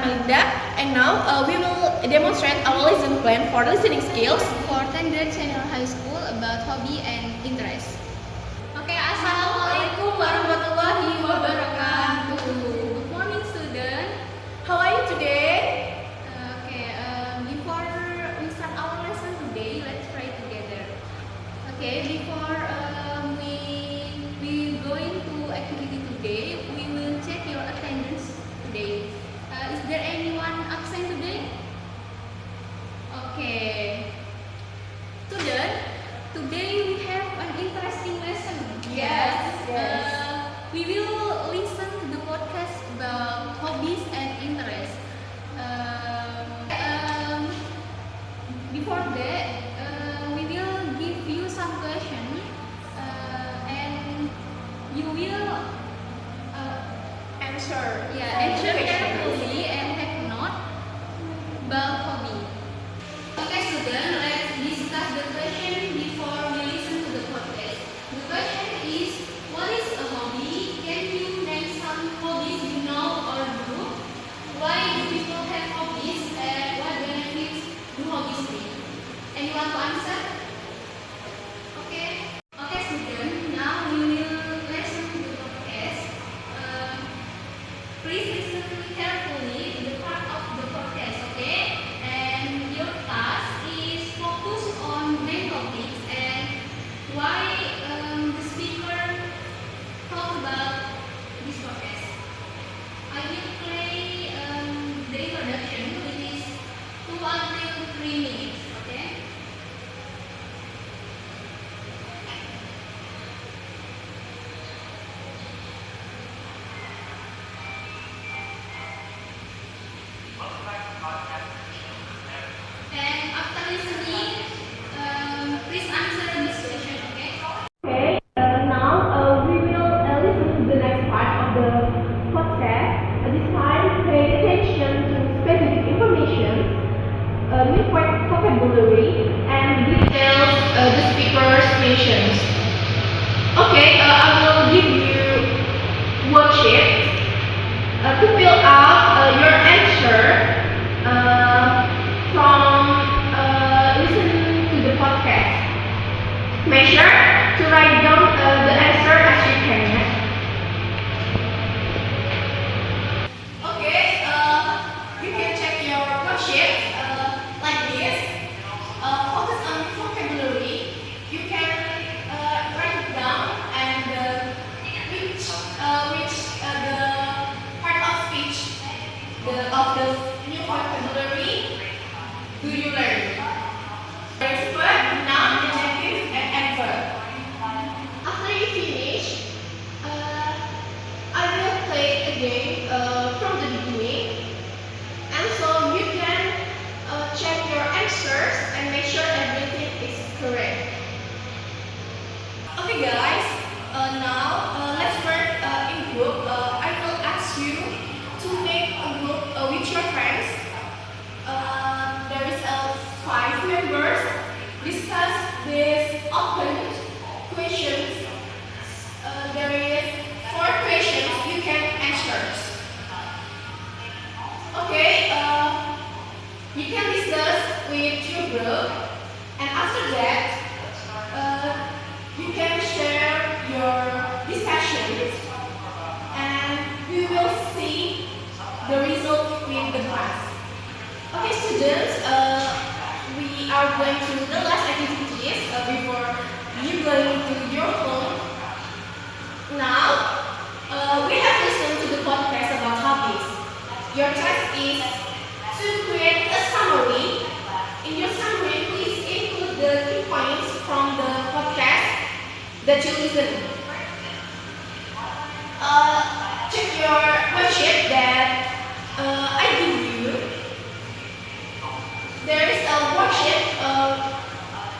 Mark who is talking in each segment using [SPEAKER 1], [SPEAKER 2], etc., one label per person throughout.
[SPEAKER 1] Melinda, and now we will demonstrate our lesson plan for listening skills
[SPEAKER 2] for 10th grade senior high school about hobby and interest. Okay, Assalamualaikum warahmatullahi wabarakatuh. Good morning, student.
[SPEAKER 1] How are you today?
[SPEAKER 2] Before we start our lesson today, let's pray together. Okay, before we going to activity today, we will check your attendance today. Is there anyone absent today? Okay. Student, today we have an interesting lesson.
[SPEAKER 1] Yes.
[SPEAKER 2] We will listen to the podcast about hobbies and interests. Before that, we will give you some questions, and you will
[SPEAKER 1] Answer.
[SPEAKER 2] answer carefully and take note about hobby. Okay, student, let's discuss the question before we listen to the podcast. The question is, what is a hobby? Can you name some hobbies you know or do? Why do people have hobbies, and what benefits do hobbies bring? Anyone to answer? Okay. Okay, student. Now we will listen to the podcast. Please listen carefully to the part of the podcast, okay? And your task is focus on main topics and why the speaker talk about this podcast. I will play the introduction, which is 2 until 3 minutes, okay? And after listening, please answer this question, okay?
[SPEAKER 1] Okay, now we will listen to the next part of the podcast. This time, pay attention to specific information, new vocabulary, and details the speakers mentions. Okay, I will give you worksheet to fill out your answer from listening to the podcast. Make sure to write down the answer as you can. Okay, you can check your worksheet like this. Focus on vocabulary. You can write it down and which the part of speech of the new vocabulary do you learn? Verb, noun, adjective, and adverb. After you finish, I will play again from the beginning, and so you can check your answers and make sure everything is correct. Okay, guys. Now let's work in group. I will ask you to make a group with your friends. There is 5 members. Discuss these open questions. There is 4 questions you can answer. Okay, you can discuss with your group, and after that, you can share your discussions, and we will see the result with the class. Okay, students, we are going to the last activities before you going to your home. Now, we have listened to the podcast about hobbies. Your task is to create a summary. In your summary, please include the key points from the podcast that you listen. Check your worksheet that I give you. There is a worksheet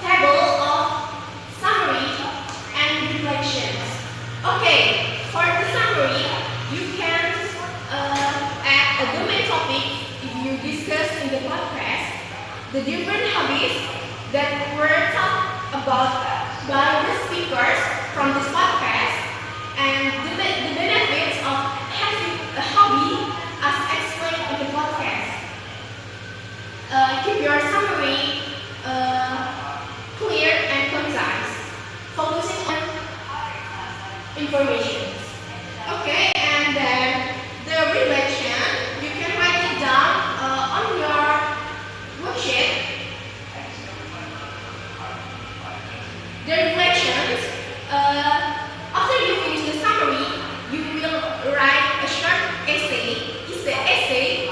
[SPEAKER 1] table of summary and reflections. Okay, for the summary, you can add the main topic if you discuss in the podcast, the different hobbies that were talked about by the speakers from this podcast, and the benefits of having a hobby as explained in the podcast. information. Okay, and then the reflection, you can write it down on your worksheet. The reflections, after you finish the summary, you will write a short essay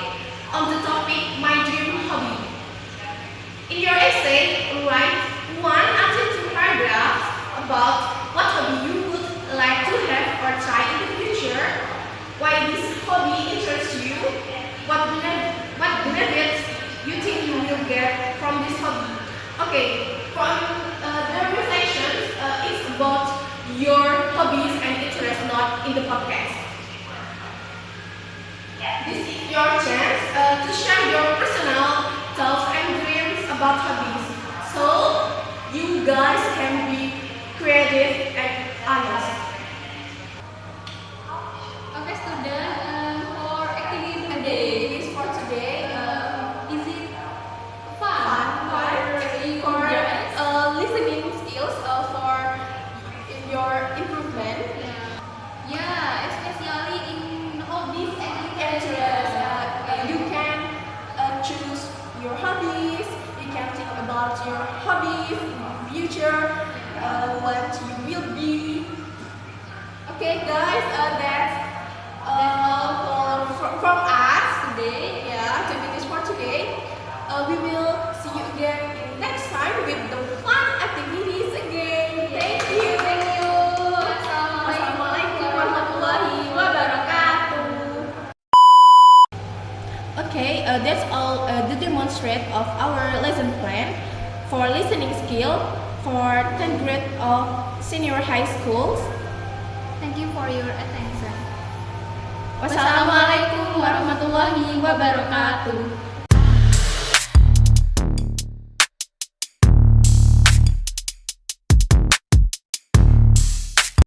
[SPEAKER 1] on the topic My Dream Hobby. In your essay, write 1 until 2 paragraphs about what hobby you would like to have or try in the future, why this hobby interests you, what benefits you think you will get from this hobby. Okay, from the reflections, it's about your hobbies and interests, not in the podcast. This is your chance to share your personal thoughts and dreams about hobbies, so you guys can be creative and honest.
[SPEAKER 2] Okay, student, for activities for today, is it fun for you
[SPEAKER 1] For
[SPEAKER 2] guys?
[SPEAKER 1] listening skills, for your improvement.
[SPEAKER 2] Yeah, especially in hobbies and
[SPEAKER 1] Interest. You can choose your hobbies. You can think about your hobbies in the future, what you will be. Okay, guys, that's from us today. Yeah, activities for today. We will see you again in next time with the fun activities again. Thank you. Wassalamualaikum warahmatullahi wabarakatuh. Okay, that's all the demonstrate of our lesson plan for listening skill for 10th grade of senior high schools.
[SPEAKER 2] Thank you for your attention.
[SPEAKER 1] Wassalamualaikum warahmatullahi wabarakatuh.